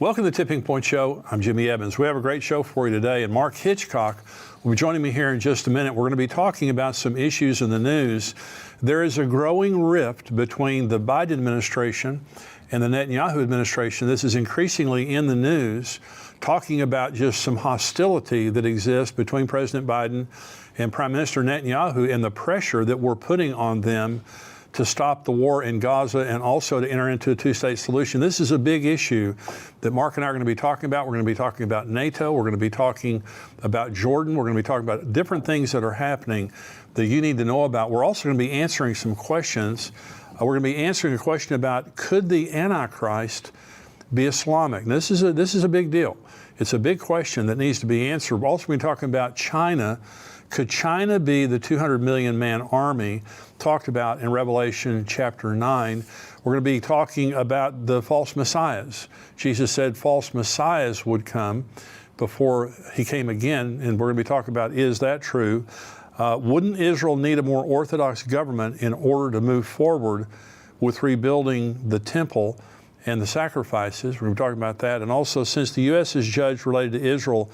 Welcome to the Tipping Point Show. I'm Jimmy Evans. We have a great show for you today, and Mark Hitchcock will be joining me here in just a minute. We're going to be talking about some issues in the news. There is a growing rift between the Biden administration and the Netanyahu administration. This is increasingly in the news, talking about just some hostility that exists between President Biden and Prime Minister Netanyahu and the pressure that we're putting on them to stop the war in Gaza and also to enter into a two-state solution. This is a big issue that Mark and I are going to be talking about. We're going to be talking about NATO. We're going to be talking about Jordan. We're going to be talking about different things that are happening that you need to know about. We're also going to be answering some questions. We're going to be answering a question about, could the Antichrist be Islamic? And this is a big deal. It's a big question that needs to be answered. We're also going to be talking about China. Could China be the 200 million man army talked about in Revelation chapter 9? We're going to be talking about the false messiahs. Jesus said false messiahs would come before he came again, and we're going to be talking about, is that true? Wouldn't Israel need a more orthodox government in order to move forward with rebuilding the temple and the sacrifices? We're going to be talking about that. And also, since the U.S. is judged related to Israel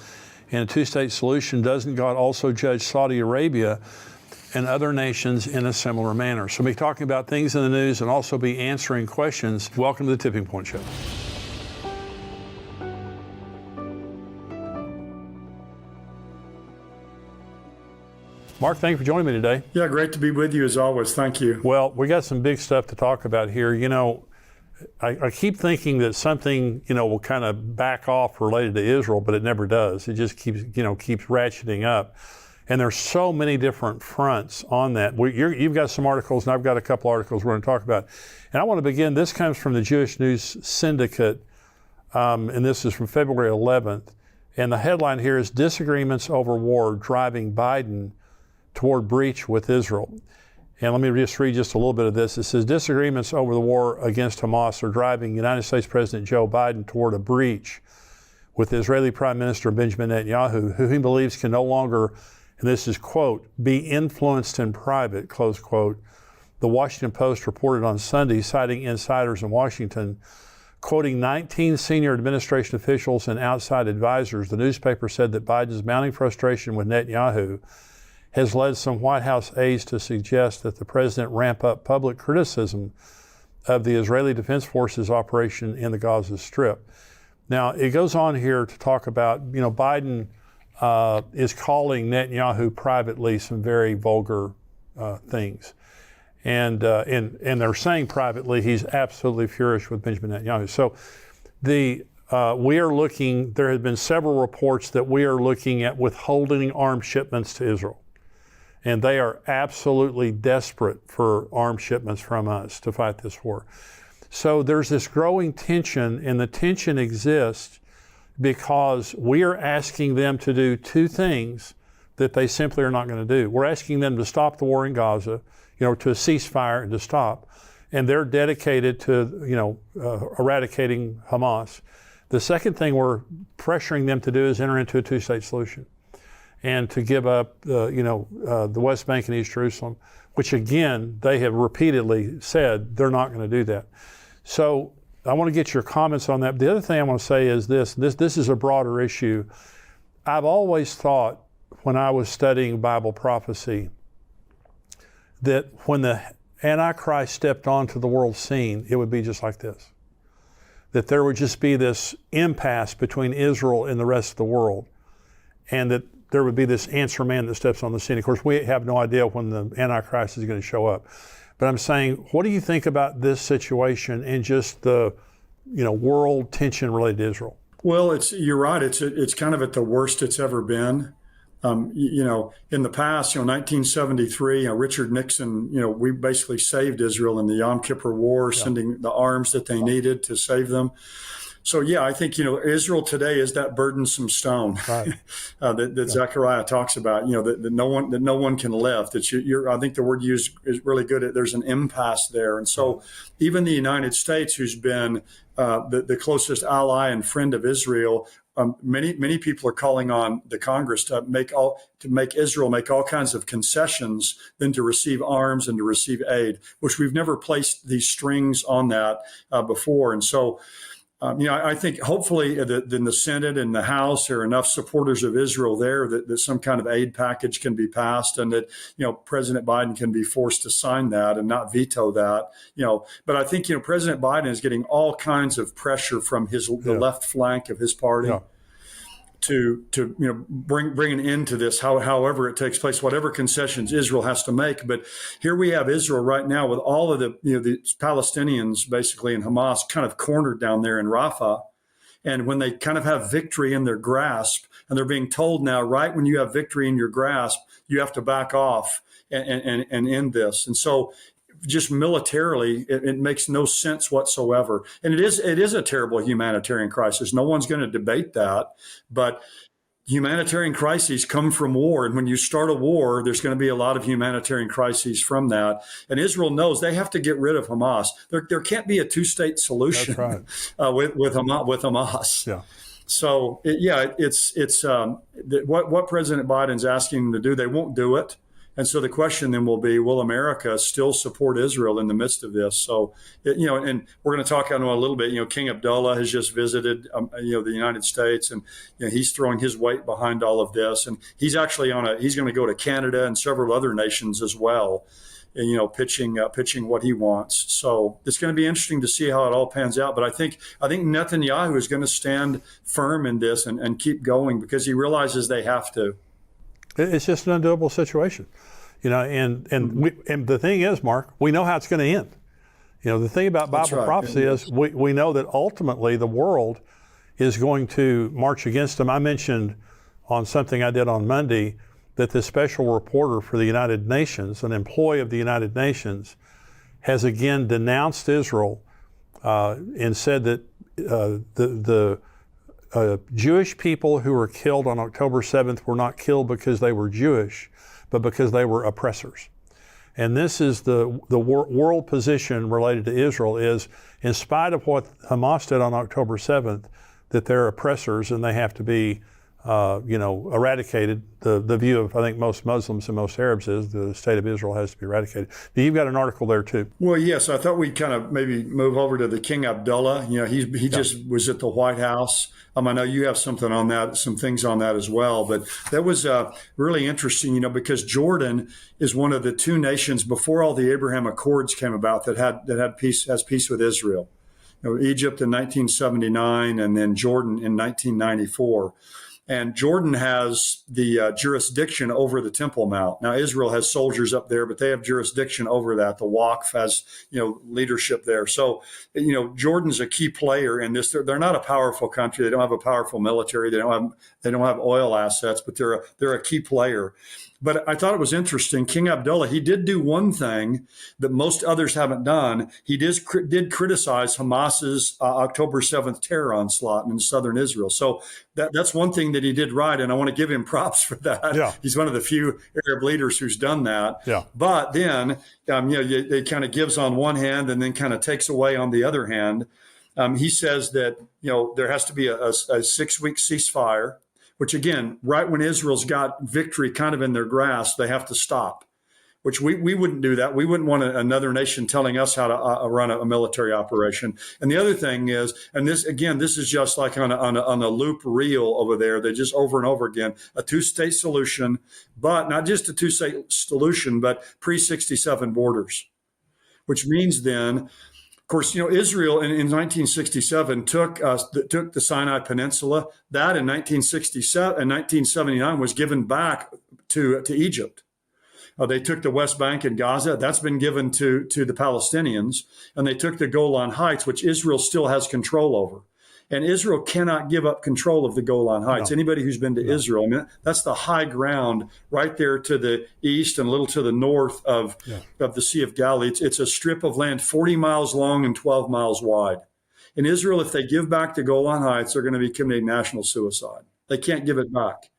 in a two-state solution, doesn't God also judge Saudi Arabia and other nations in a similar manner? So we'll be talking about things in the news and also be answering questions. Welcome to the Tipping Point Show. Mark, thank you for joining me today. Yeah, great to be with you as always. Thank you. Well, we got some big stuff to talk about here. You know, I keep thinking that something, will kind of back off related to Israel, but it never does. It just keeps ratcheting up. And there's so many different fronts on that. You've got some articles, and I've got a couple articles we're going to talk about. And I want to begin. This comes from the Jewish News Syndicate, and this is from February 11th. And the headline here is "Disagreements Over War Driving Biden Toward Breach with Israel." And let me just read just a little bit of this. It says, disagreements over the war against Hamas are driving United States President Joe Biden toward a breach with Israeli Prime Minister Benjamin Netanyahu, who he believes can no longer, and this is, quote, be influenced in private, close quote. The Washington Post reported on Sunday, citing insiders in Washington, quoting 19 senior administration officials and outside advisors. The newspaper said that Biden's mounting frustration with Netanyahu has led some White House aides to suggest that the president ramp up public criticism of the Israeli Defense Forces operation in the Gaza Strip. Now, it goes on here to talk about, Biden is calling Netanyahu privately some very vulgar things. And they're saying privately he's absolutely furious with Benjamin Netanyahu. So there have been several reports that we are looking at withholding arms shipments to Israel. And they are absolutely desperate for arms shipments from us to fight this war. So there's this growing tension, and the tension exists because we are asking them to do two things that they simply are not going to do. We're asking them to stop the war in Gaza, to a ceasefire and to stop. And they're dedicated to, eradicating Hamas. The second thing we're pressuring them to do is enter into a two-state solution and to give up, the West Bank and East Jerusalem, which again, they have repeatedly said they're not going to do that. So I want to get your comments on that. The other thing I want to say is this is a broader issue. I've always thought when I was studying Bible prophecy that when the Antichrist stepped onto the world scene, it would be just like this. That there would just be this impasse between Israel and the rest of the world, and that there would be this answer man that steps on the scene. Of course, we have no idea when the Antichrist is going to show up. But I'm saying, what do you think about this situation and just the, world tension related to Israel? Well, you're right. It's kind of at the worst it's ever been. In the past, 1973, Richard Nixon, we basically saved Israel in the Yom Kippur War, sending the arms that they needed to save them. So, yeah, I think, Israel today is that burdensome stone right. that Zechariah talks about, that no one can lift. I think the word used is really good. There's an impasse there. And so even the United States, who's been the closest ally and friend of Israel, many people are calling on the Congress to make Israel make all kinds of concessions, then to receive arms and to receive aid, which we've never placed these strings on that before. And so I think hopefully in the Senate and the House there are enough supporters of Israel there that some kind of aid package can be passed, and that President Biden can be forced to sign that and not veto that. But I think President Biden is getting all kinds of pressure from the left flank of his party. Yeah. To bring an end to this, however it takes place, whatever concessions Israel has to make. But here we have Israel right now with all of the Palestinians basically and Hamas kind of cornered down there in Rafah. And when they kind of have victory in their grasp, and they're being told now, right when you have victory in your grasp, you have to back off and end this. And so just militarily, it makes no sense whatsoever. And it is a terrible humanitarian crisis. No one's going to debate that. But humanitarian crises come from war. And when you start a war, there's going to be a lot of humanitarian crises from that. And Israel knows they have to get rid of Hamas. There can't be a two-state solution. That's right. with Hamas. Yeah. So, it's what President Biden's asking them to do. They won't do it. And so the question then will be, will America still support Israel in the midst of this? So, and we're going to talk on a little bit, King Abdullah has just visited, the United States, and he's throwing his weight behind all of this. And he's actually he's going to go to Canada and several other nations as well, and, pitching what he wants. So it's going to be interesting to see how it all pans out. But I think Netanyahu is going to stand firm in this and keep going because he realizes they have to. It's just an undoable situation, and the thing is, Mark, we know how it's going to end. The thing about Bible prophecy is we know that ultimately the world is going to march against them. I mentioned on something I did on Monday that the special reporter for the United Nations, an employee of the United Nations, has again denounced Israel and said that the Jewish people who were killed on October 7th were not killed because they were Jewish, but because they were oppressors. And this is the world position related to Israel is, in spite of what Hamas did on October 7th, that they're oppressors and they have to be eradicated. The view of, I think, most Muslims and most Arabs is the state of Israel has to be eradicated. You've got an article there too. Well, yes, I thought we'd kind of maybe move over to the King Abdullah. He just was at the White House. I know you have something on that, some things on that as well. But that was really interesting, because Jordan is one of the two nations before all the Abraham Accords came about that has peace with Israel. Egypt in 1979 and then Jordan in 1994. And Jordan has the jurisdiction over the Temple Mount. Now, Israel has soldiers up there, but they have jurisdiction over that. The Waqf has, leadership there. So, Jordan's a key player in this. They're not a powerful country. They don't have a powerful military. They don't have oil assets, but they're a key player. But I thought it was interesting. King Abdullah, he did do one thing that most others haven't done. He did criticize Hamas's October 7th terror onslaught in southern Israel. So that's one thing that he did right, and I want to give him props for that. Yeah. He's one of the few Arab leaders who's done that. Yeah. But then, it kind of gives on one hand and then kind of takes away on the other hand. He says that, there has to be a 6-week ceasefire, which again, right when Israel's got victory kind of in their grasp, they have to stop, which we wouldn't do that. We wouldn't want another nation telling us how to run a military operation. And the other thing is, and this is just like on a loop reel over there. They just over and over again, a two-state solution, but not just a two-state solution, but pre-67 borders, which means then, of course, Israel in 1967 took the Sinai Peninsula. That in 1967 and 1979 was given back to Egypt. They took the West Bank and Gaza. That's been given to the Palestinians. And they took the Golan Heights, which Israel still has control over. And Israel cannot give up control of the Golan Heights. No. Anybody who's been to Israel, that's the high ground right there to the east and a little to the north of the Sea of Galilee. It's a strip of land 40 miles long and 12 miles wide. In Israel, if they give back the Golan Heights, they're going to be committing national suicide. They can't give it back.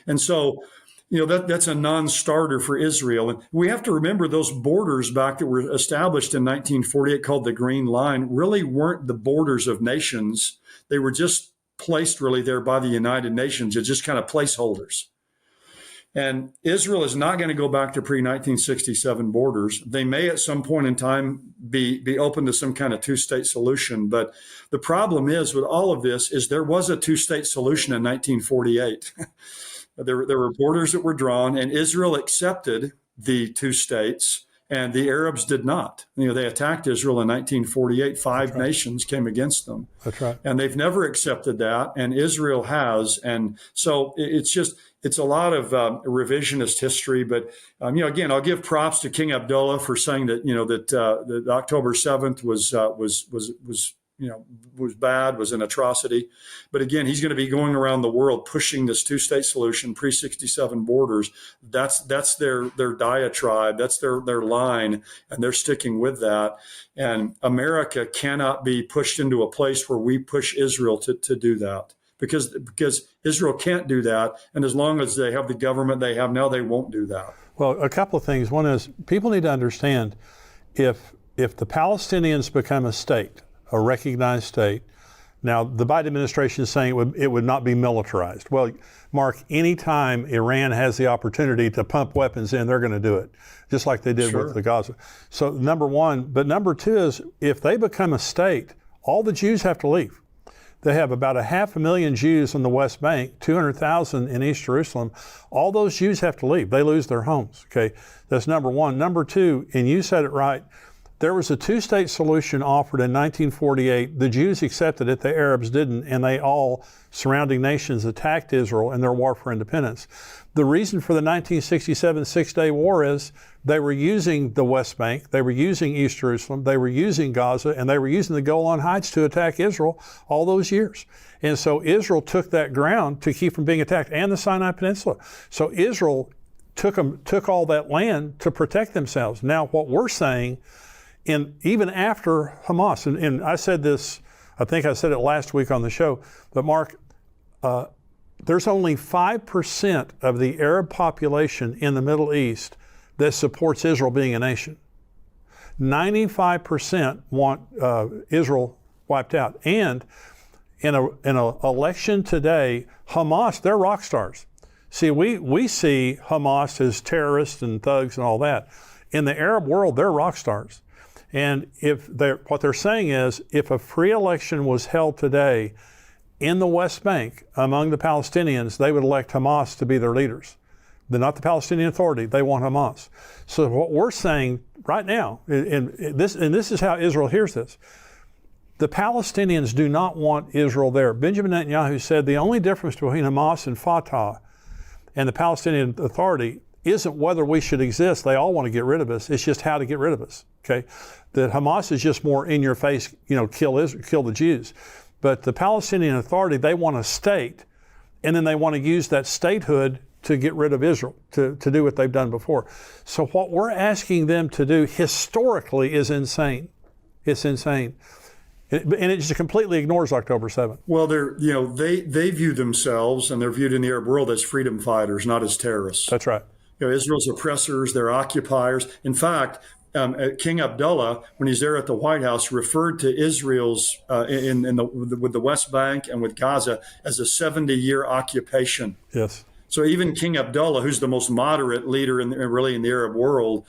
And so, that's a non-starter for Israel. And we have to remember those borders back that were established in 1948 called the Green Line really weren't the borders of nations. They were just placed really there by the United Nations as just kind of placeholders. And Israel is not going to go back to pre-1967 borders. They may at some point in time be open to some kind of two-state solution. But the problem is with all of this is there was a two-state solution in 1948. There were borders that were drawn, and Israel accepted the two states, and the Arabs did not. They attacked Israel in 1948. Five nations came against them. That's right. And they've never accepted that, and Israel has. And so it's a lot of revisionist history. But again, I'll give props to King Abdullah for saying that that October 7th was bad, was an atrocity. But again, he's going to be going around the world pushing this two-state solution, pre-67 borders. That's their diatribe. That's their line, and they're sticking with that. And America cannot be pushed into a place where we push Israel to do that, because Israel can't do that. And as long as they have the government they have now, they won't do that. Well, a couple of things. One is people need to understand if the Palestinians become a state, a recognized state. Now, the Biden administration is saying it would not be militarized. Well, Mark, anytime Iran has the opportunity to pump weapons in, they're going to do it, just like they did with the Gaza. So number one. But number two is if they become a state, all the Jews have to leave. They have about 500,000 Jews on the West Bank, 200,000 in East Jerusalem. All those Jews have to leave. They lose their homes. Okay, that's number one. Number two, and you said it right, there was a two-state solution offered in 1948. The Jews accepted it, the Arabs didn't, and they all, surrounding nations, attacked Israel in their war for independence. The reason for the 1967 Six-Day War is they were using the West Bank, they were using East Jerusalem, they were using Gaza, and they were using the Golan Heights to attack Israel all those years. And so Israel took that ground to keep from being attacked, and the Sinai Peninsula. So Israel took all that land to protect themselves. Now, what we're saying, and even after Hamas, and I said this, I think I said it last week on the show, but Mark, there's only 5% of the Arab population in the Middle East that supports Israel being a nation. 95% want Israel wiped out. And in an election today, Hamas, they're rock stars. See, we see Hamas as terrorists and thugs and all that. In the Arab world, they're rock stars. And what they're saying is, if a free election was held today in the West Bank among the Palestinians, they would elect Hamas to be their leaders. They're not the Palestinian Authority, they want Hamas. So what we're saying right now, and this is how Israel hears this, the Palestinians do not want Israel there. Benjamin Netanyahu said the only difference between Hamas and Fatah and the Palestinian Authority isn't whether we should exist. They all want to get rid of us. It's just how to get rid of us. Okay, that Hamas is just more in your face, kill the Jews. But the Palestinian Authority, they want a state, and then they want to use that statehood to get rid of Israel, to do what they've done before. So what we're asking them to do historically is insane. It's insane. And it just completely ignores October 7th. Well, they view themselves, and they're viewed in the Arab world, as freedom fighters, not as terrorists. That's right. Israel's oppressors, they're occupiers. In fact, King Abdullah, when he's there at the White House, referred to Israel's with the West Bank and with Gaza as a 70-year occupation. Yes. So even King Abdullah, who's the most moderate leader in the Arab world,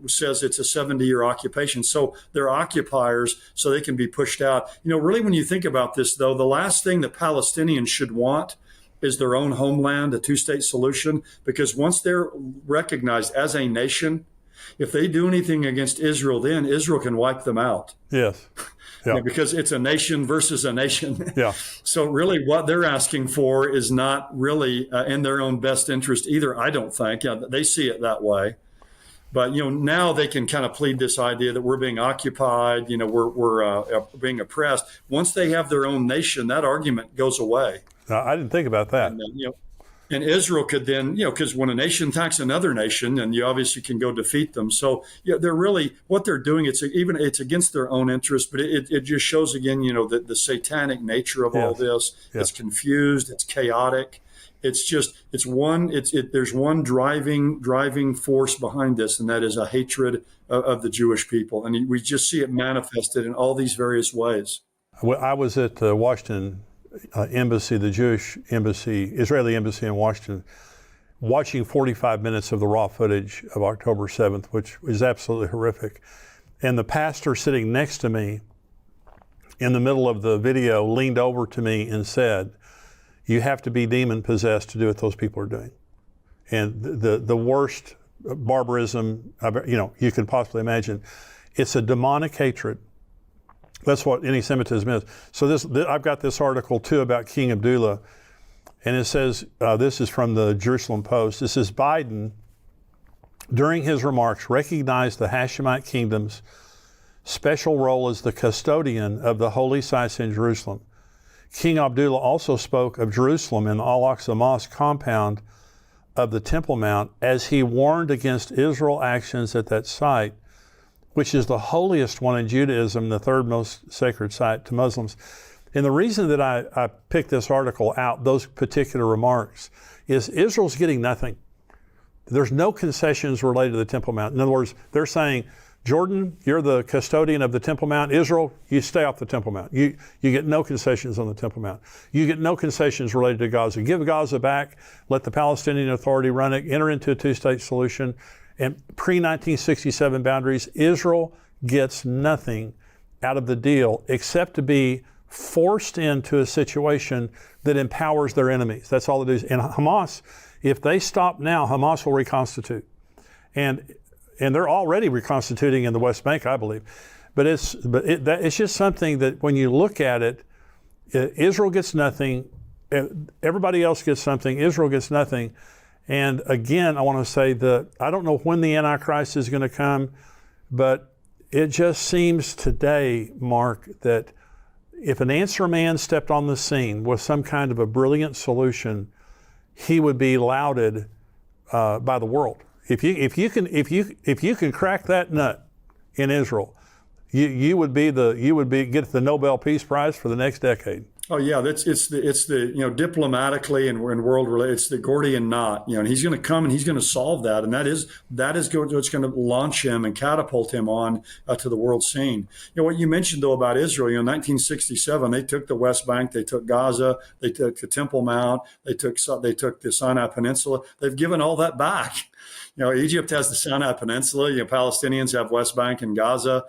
says it's a 70-year occupation. So they're occupiers, so they can be pushed out. Really, when you think about this, though, the last thing that Palestinians should want is their own homeland, a two-state solution, because once they're recognized as a nation, if they do anything against Israel, then Israel can wipe them out. Yes. Yeah. Because it's a nation versus a nation. Yeah. So really what they're asking for is not really in their own best interest either, I don't think. They see it that way. But, now they can kind of plead this idea that we're being occupied, we're being oppressed. Once they have their own nation, that argument goes away. I didn't think about that. And Israel could then, because when a nation attacks another nation, and you obviously can go defeat them. So they're really, what they're doing, it's against their own interest, but it just shows again, the satanic nature of all this. Yes. It's confused, it's chaotic. There's one driving force behind this, and that is a hatred of the Jewish people. And we just see it manifested in all these various ways. Well, I was at the Washington embassy, the Jewish embassy, Israeli embassy in Washington, watching 45 minutes of the raw footage of October 7th, which is absolutely horrific. And the pastor sitting next to me in the middle of the video leaned over to me and said, "You have to be demon possessed to do what those people are doing." And the worst barbarism you can possibly imagine. It's a demonic hatred. That's what anti-Semitism is. So I've got this article too about King Abdullah, and it says, this is from the Jerusalem Post. It says, Biden, during his remarks, recognized the Hashemite kingdom's special role as the custodian of the holy sites in Jerusalem. King Abdullah also spoke of Jerusalem and the Al-Aqsa Mosque compound of the Temple Mount as he warned against Israel actions at that site, which is the holiest one in Judaism, the third most sacred site to Muslims. And the reason that I picked this article out, those particular remarks, is Israel's getting nothing. There's no concessions related to the Temple Mount. In other words, they're saying, Jordan, you're the custodian of the Temple Mount. Israel, you stay off the Temple Mount. You get no concessions on the Temple Mount. You get no concessions related to Gaza. Give Gaza back, let the Palestinian Authority run it, enter into a two-state solution. And pre-1967 boundaries, Israel gets nothing out of the deal except to be forced into a situation that empowers their enemies. That's all it is. And Hamas, if they stop now, Hamas will reconstitute. And they're already reconstituting in the West Bank, I believe. But it's just something that when you look at it, Israel gets nothing, everybody else gets something, Israel gets nothing. And again, I want to say that I don't know when the Antichrist is going to come, but it just seems today, Mark, that if an answer man stepped on the scene with some kind of a brilliant solution, he would be lauded by the world. If you can crack that nut in Israel, you would get the Nobel Peace Prize for the next decade. Oh yeah, it's the diplomatically and world related, it's the Gordian knot. And he's going to come and he's going to solve that, and that is what's going to launch him and catapult him on to the world scene. What you mentioned though about Israel, 1967, they took the West Bank, they took Gaza, they took the Temple Mount, they took the Sinai Peninsula. They've given all that back. Egypt has the Sinai Peninsula. Palestinians have West Bank and Gaza.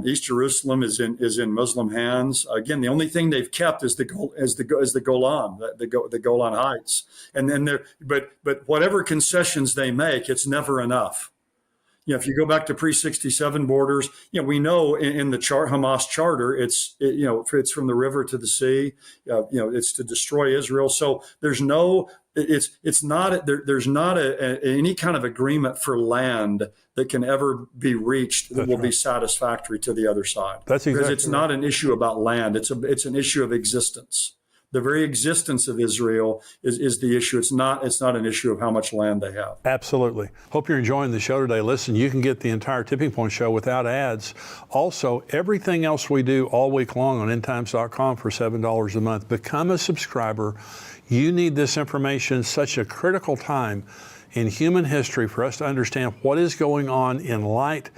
East Jerusalem is in Muslim hands. Again, the only thing they've kept is the Golan, the Golan Heights. And then but whatever concessions they make, it's never enough. If you go back to pre-67 borders, we know in the Hamas charter, it's from the river to the sea. It's to destroy Israel. So there's no. There's not any kind of agreement for land that can ever be reached that will be satisfactory to the other side. That's exactly because it's right. not an issue about land. It's an issue of existence. The very existence of Israel is the issue. It's not an issue of how much land they have. Absolutely. Hope you're enjoying the show today. Listen, you can get the entire Tipping Point show without ads. Also, everything else we do all week long on endtimes.com for $7 a month. Become a subscriber. You need this information, such a critical time in human history for us to understand what is going on in light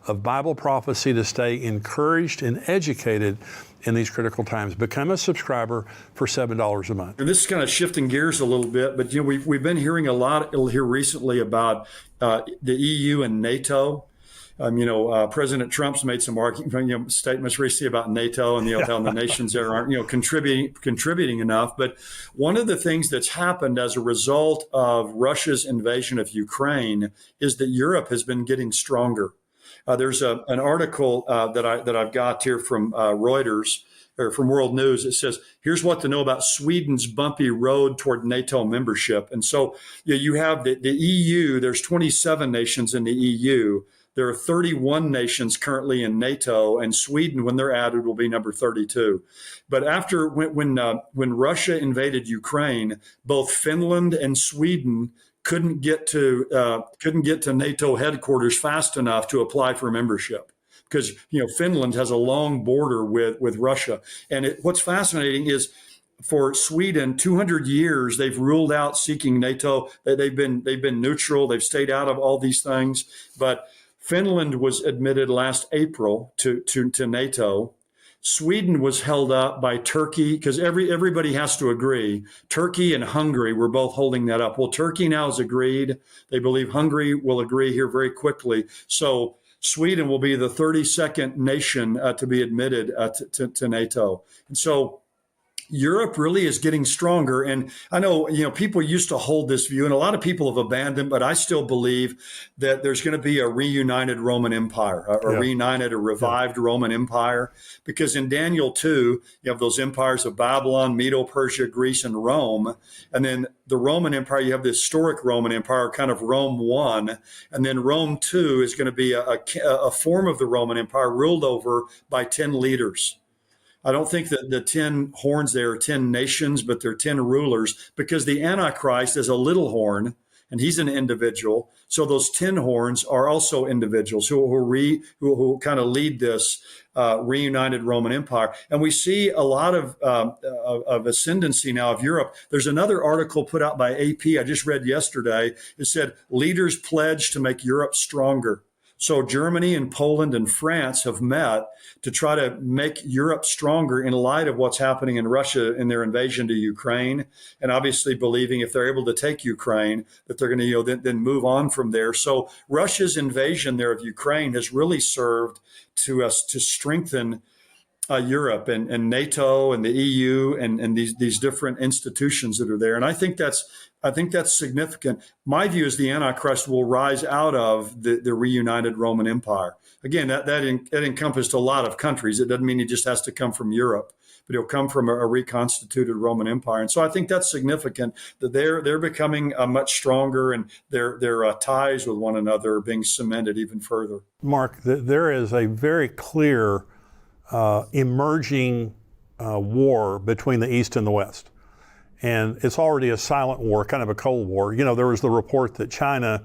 of Bible prophecy, to stay encouraged and educated in these critical times. Become a subscriber for $7 a month. And this is kind of shifting gears a little bit, but we've been hearing a lot here recently about the EU and NATO. President Trump's made some statements recently about NATO and how the nations there aren't contributing enough. But one of the things that's happened as a result of Russia's invasion of Ukraine is that Europe has been getting stronger. There's an article that I've got here from Reuters or from World News. It says, here's what to know about Sweden's bumpy road toward NATO membership. And so you have the EU. There's 27 nations in the EU. There are 31 nations currently in NATO, and Sweden, when they're added, will be number 32. But after when Russia invaded Ukraine, both Finland and Sweden couldn't get to NATO headquarters fast enough to apply for membership, because Finland has a long border with Russia. And what's fascinating is, for Sweden, 200 years they've ruled out seeking NATO. They've been neutral. They've stayed out of all these things. But Finland was admitted last April to NATO. Sweden was held up by Turkey because everybody has to agree. Turkey and Hungary were both holding that up. Well, Turkey now has agreed. They believe Hungary will agree here very quickly. So Sweden will be the 32nd nation to be admitted to NATO. And so Europe really is getting stronger. And I know, people used to hold this view, and a lot of people have abandoned, but I still believe that there's going to be a reunited Roman Empire, a reunited, a revived Roman Empire. Because in Daniel 2, you have those empires of Babylon, Medo-Persia, Greece, and Rome. And then the Roman Empire, you have the historic Roman Empire, kind of Rome 1. And then Rome 2 is going to be a form of the Roman Empire ruled over by 10 leaders. I don't think that the 10 horns there are 10 nations, but they're 10 rulers, because the Antichrist is a little horn and he's an individual. So those 10 horns are also individuals who kind of lead this reunited Roman Empire. And we see a lot of ascendancy now of Europe. There's another article put out by AP I just read yesterday. It said, leaders pledge to make Europe stronger. So Germany and Poland and France have met to try to make Europe stronger in light of what's happening in Russia in their invasion to Ukraine, and obviously believing if they're able to take Ukraine, that they're going to then move on from there. So Russia's invasion there of Ukraine has really served to strengthen Europe and NATO and the EU and these different institutions that are there. And I think that's significant. My view is the Antichrist will rise out of the reunited Roman Empire. Again, that encompassed a lot of countries. It doesn't mean he just has to come from Europe, but he'll come from a reconstituted Roman Empire. And so I think that's significant that they're becoming much stronger, and their ties with one another are being cemented even further. Mark, there is a very clear emerging war between the East and the West. And it's already a silent war, kind of a Cold War. There was the report that China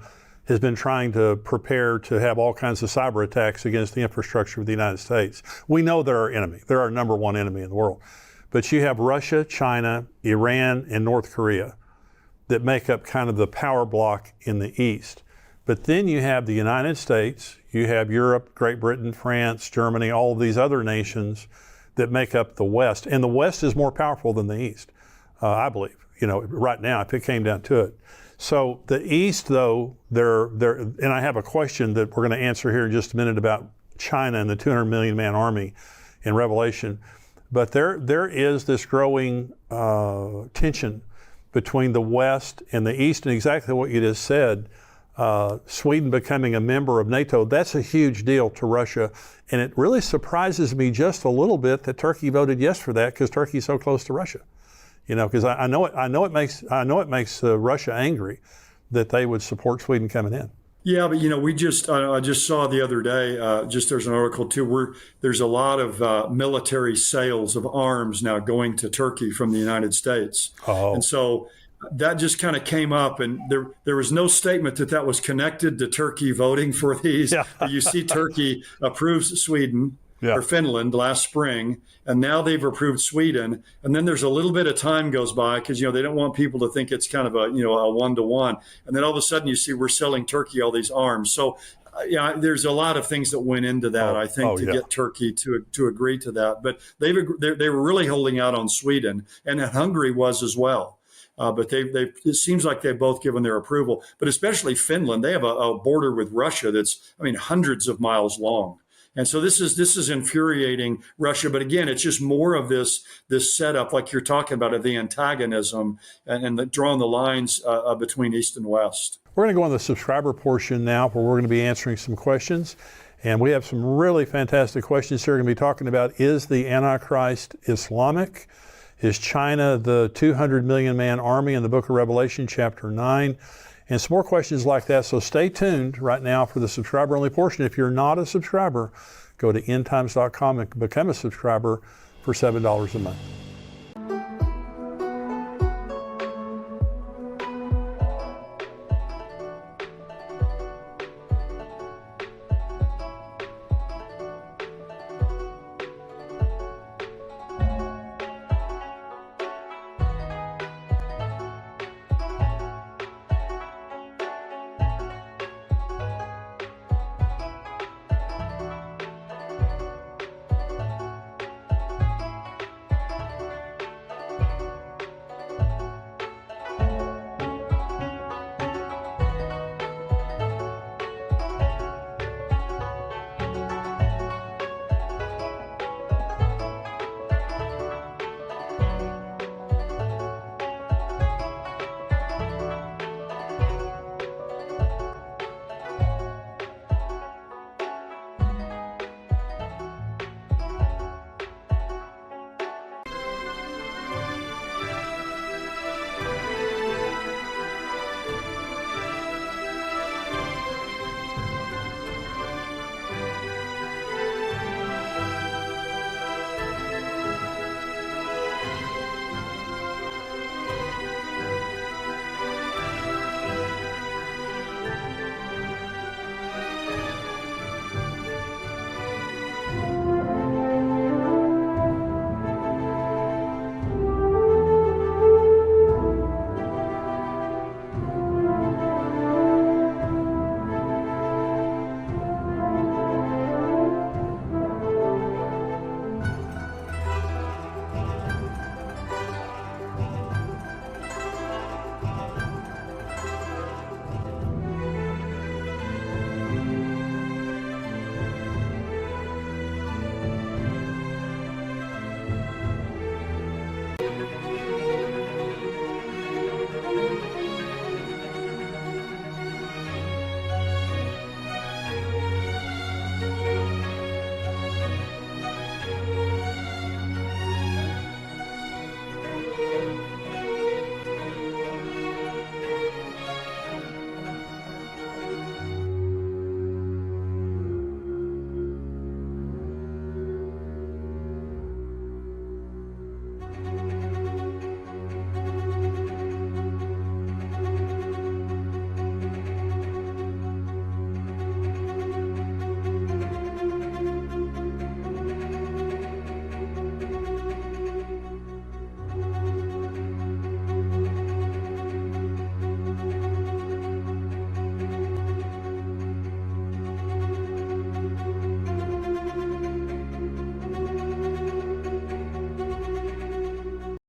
has been trying to prepare to have all kinds of cyber attacks against the infrastructure of the United States. We know they're our enemy. They're our number one enemy in the world. But you have Russia, China, Iran, and North Korea that make up kind of the power block in the East. But then you have the United States, you have Europe, Great Britain, France, Germany, all of these other nations that make up the West. And the West is more powerful than the East, I believe, right now, if it came down to it. So the East, though, and I have a question that we're going to answer here in just a minute about China and the 200 million man army in Revelation. But there is this growing tension between the West and the East, and exactly what you just said. Sweden becoming a member of NATO, that's a huge deal to Russia. And it really surprises me just a little bit that Turkey voted yes for that, because Turkey's so close to Russia. Because I know it makes Russia angry that they would support Sweden coming in. Yeah, but I just saw the other day, there's an article too, where there's a lot of military sales of arms now going to Turkey from the United States. Oh. And so that just kind of came up, and there was no statement that was connected to Turkey voting for these. Yeah. You see Turkey approves Sweden or Finland last spring, and now they've approved Sweden. And then there's a little bit of time goes by because, they don't want people to think it's kind of a one-to-one. And then all of a sudden you see we're selling Turkey all these arms. So there's a lot of things that went into that, I think, to get Turkey to agree to that. But they were really holding out on Sweden, and Hungary was as well. But it seems like they've both given their approval. But especially Finland, they have a border with Russia that's, hundreds of miles long. And so this is infuriating Russia. But again, it's just more of this setup, like you're talking about, of the antagonism and drawing the lines between East and West. We're going to go on the subscriber portion now, where we're going to be answering some questions. And we have some really fantastic questions here. We're going to be talking about, is the Antichrist Islamic? Is China the 200 million man army in the book of Revelation, chapter 9? And some more questions like that. So stay tuned right now for the subscriber only portion. If you're not a subscriber, go to endtimes.com and become a subscriber for $7 a month.